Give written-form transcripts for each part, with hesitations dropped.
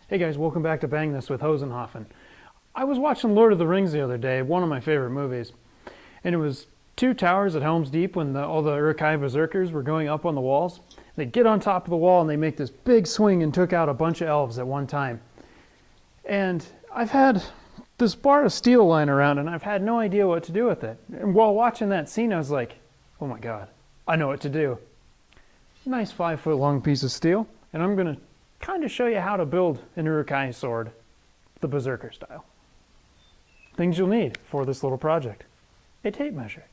Hey guys, welcome back to Bang This with Hosenhoffen. I was watching Lord of the Rings the other day, one of my favorite movies, and it was two towers at Helm's Deep when all the Uruk-hai berserkers were going up on the walls. They get on top of the wall and they make this big swing and took out a bunch of elves at one time. And I've had this bar of steel lying around and I've had no idea what to do with it. And while watching that scene, I was like, oh my god, I know what to do. Nice 5-foot long piece of steel, and I'm going to kind of show you how to build an Uruk-hai sword, the berserker style. Things you'll need for this little project: a tape measure,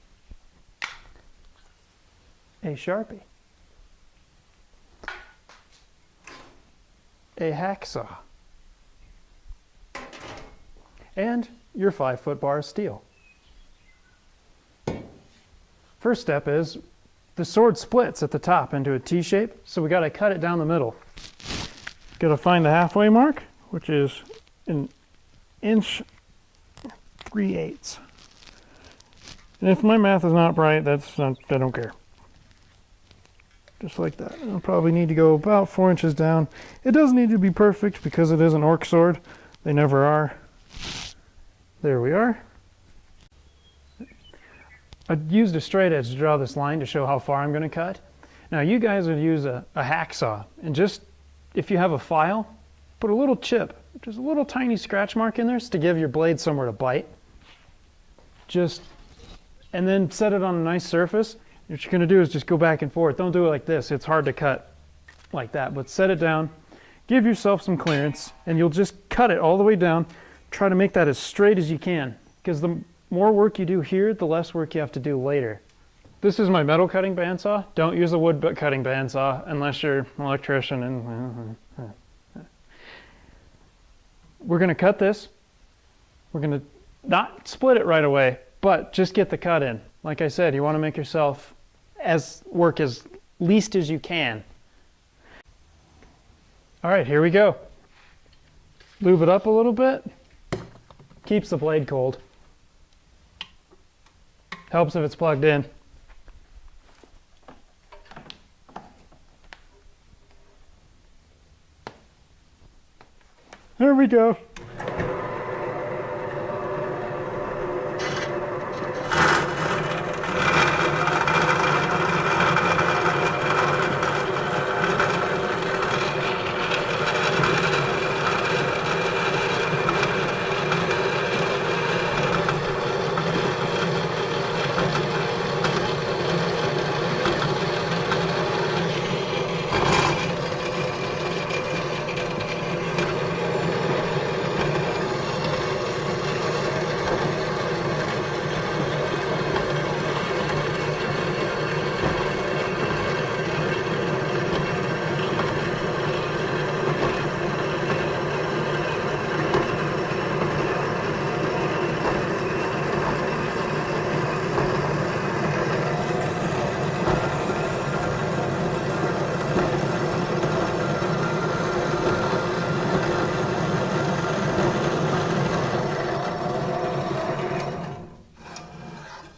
a Sharpie, a hacksaw, and your 5-foot bar of steel. First step is the sword splits at the top into a T shape, so we got to cut it down the middle. Got to find the halfway mark, which is an 1 3/8. And if my math is not right, I don't care. Just like that. I'll probably need to go about 4 inches down. It doesn't need to be perfect because it is an orc sword. They never are. There we are. I used a straight edge to draw this line to show how far I'm going to cut. Now you guys would use a hacksaw, and just if you have a file, put a little chip, just a little tiny scratch mark in there to give your blade somewhere to bite. And then set it on a nice surface. What you're going to do is just go back and forth. Don't do it like this. It's hard to cut like that, but set it down, give yourself some clearance, and you'll just cut it all the way down. Try to make that as straight as you can, because the more work you do here, the less work you have to do later. This is my metal cutting bandsaw. Don't use a wood cutting bandsaw unless you're an electrician. We're going to cut this. We're going to not split it right away, but just get the cut in. Like I said, you want to make yourself work as least as you can. All right, here we go. Lube it up a little bit. Keeps the blade cold. Helps if it's plugged in. There we go.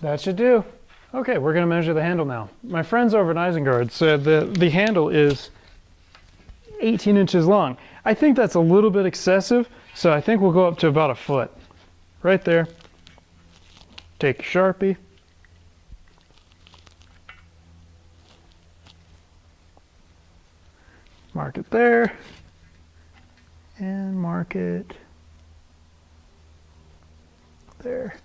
That should do. Okay, we're going to measure the handle now. My friends over at Isengard said that the handle is 18 inches long. I think that's a little bit excessive, so I think we'll go up to about 1 foot. Right there. Take a Sharpie. Mark it there. And mark it there.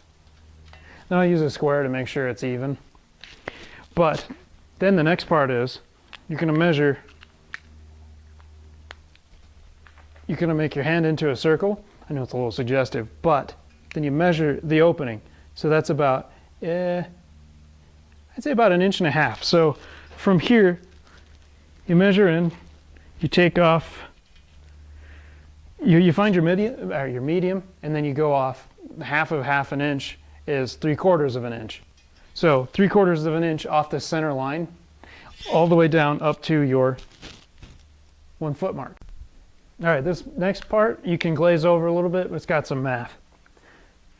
Now I use a square to make sure it's even. But then the next part is you're going to measure. You're going to make your hand into a circle. I know it's a little suggestive, but then you measure the opening. So that's about, I'd say about 1.5 inches. So from here, you measure in, you take off, you find your medium, and then you go off half of 1/2 inch. Is 3/4 of an inch. So 3/4 of an inch off the center line, all the way down up to your 1 foot mark. All right, this next part you can glaze over a little bit, but it's got some math.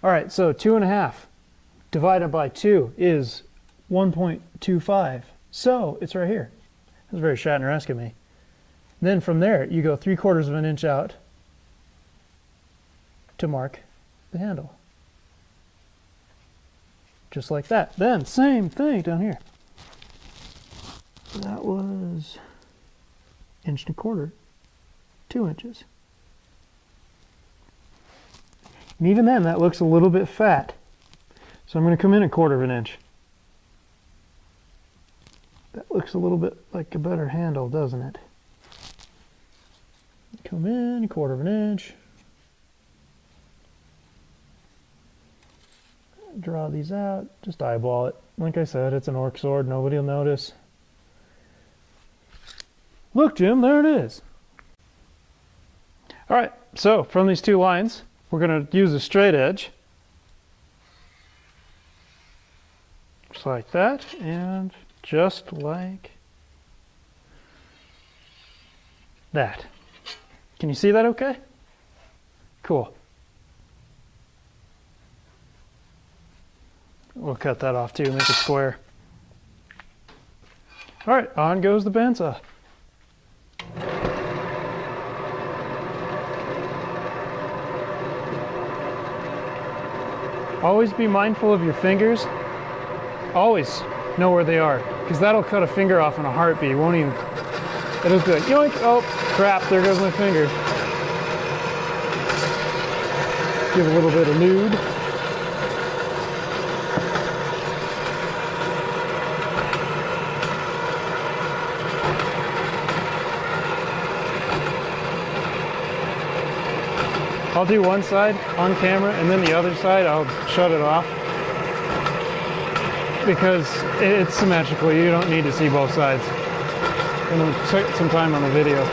All right, so 2.5 divided by 2 is 1.25. So it's right here. That's very Shatner-esque of me. Then from there, you go 3/4 of an inch out to mark the handle. Just like that. Then, same thing down here. That was 1.25 inches, 2 inches. And even then, that looks a little bit fat. So I'm going to come in 1/4 inch. That looks a little bit like a better handle, doesn't it? Come in 1/4 inch. Draw these out, just eyeball it. Like I said, it's an orc sword, nobody will notice. Look, Jim, there it is. All right, so from these two lines, we're going to use a straight edge. Just like that, and just like that. Can you see that okay? Cool. We'll cut that off too, make it square. All right, on goes the bandsaw. Always be mindful of your fingers. Always know where they are, because that'll cut a finger off in a heartbeat. It won't even, it'll be like, yoink, oh crap, there goes my finger. Give a little bit of nude. I'll do one side on camera, and then the other side I'll shut it off, because it's symmetrical. You don't need to see both sides. And it'll take some time on the video.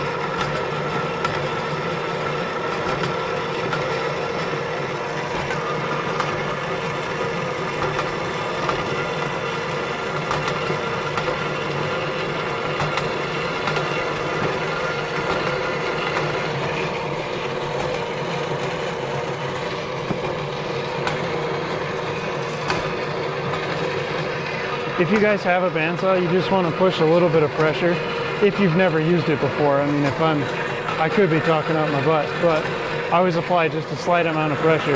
If you guys have a bandsaw, you just want to push a little bit of pressure if you've never used it before. I mean, I could be talking out my butt, but I always apply just a slight amount of pressure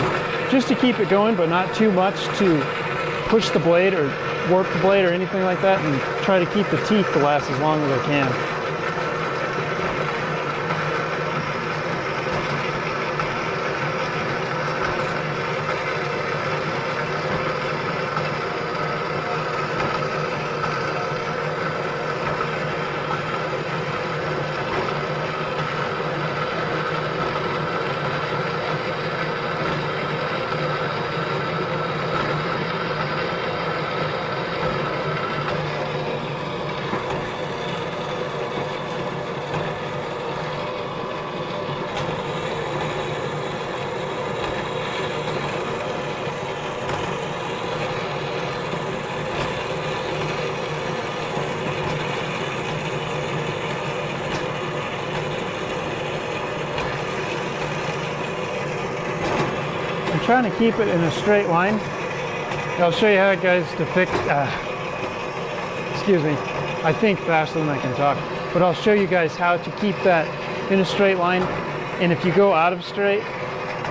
just to keep it going, but not too much to push the blade or warp the blade or anything like that, and try to keep the teeth to last as long as I can. Trying to keep it in a straight line. I'll show you how, guys, to fix, excuse me, I think faster than I can talk, but I'll show you guys how to keep that in a straight line, and if you go out of straight,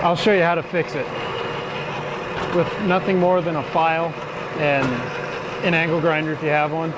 I'll show you how to fix it with nothing more than a file and an angle grinder if you have one.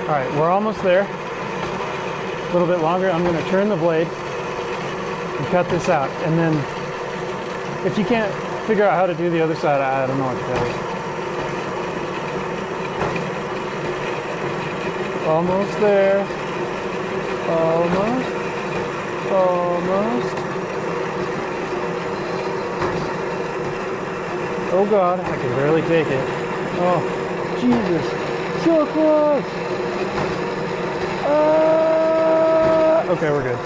All right, we're almost there. A little bit longer. I'm going to turn the blade and cut this out. And then if you can't figure out how to do the other side, I don't know what to tell you. Almost there. Almost. Almost. Oh God, I can barely take it. Oh, Jesus. So close. Okay, we're good.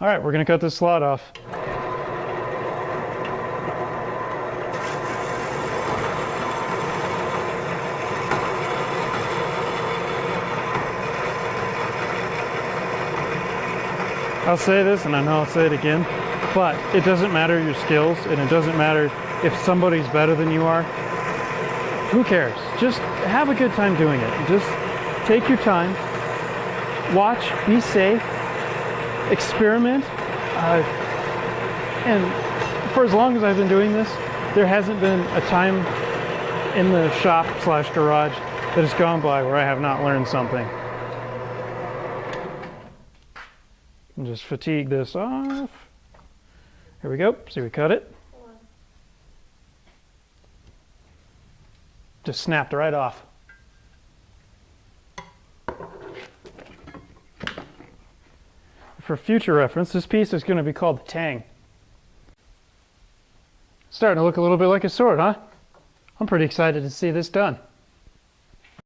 All right, we're gonna cut this slot off. I'll say this, and I know I'll say it again, but it doesn't matter your skills, and it doesn't matter if somebody's better than you are. Who cares? Just have a good time doing it. Just take your time, watch, be safe, experiment, and for as long as I've been doing this, there hasn't been a time in the shop / garage that has gone by where I have not learned something. And just fatigue this off. Here we go. See, we cut it. Just snapped right off. For future reference, this piece is going to be called the tang. Starting to look a little bit like a sword, huh? I'm pretty excited to see this done.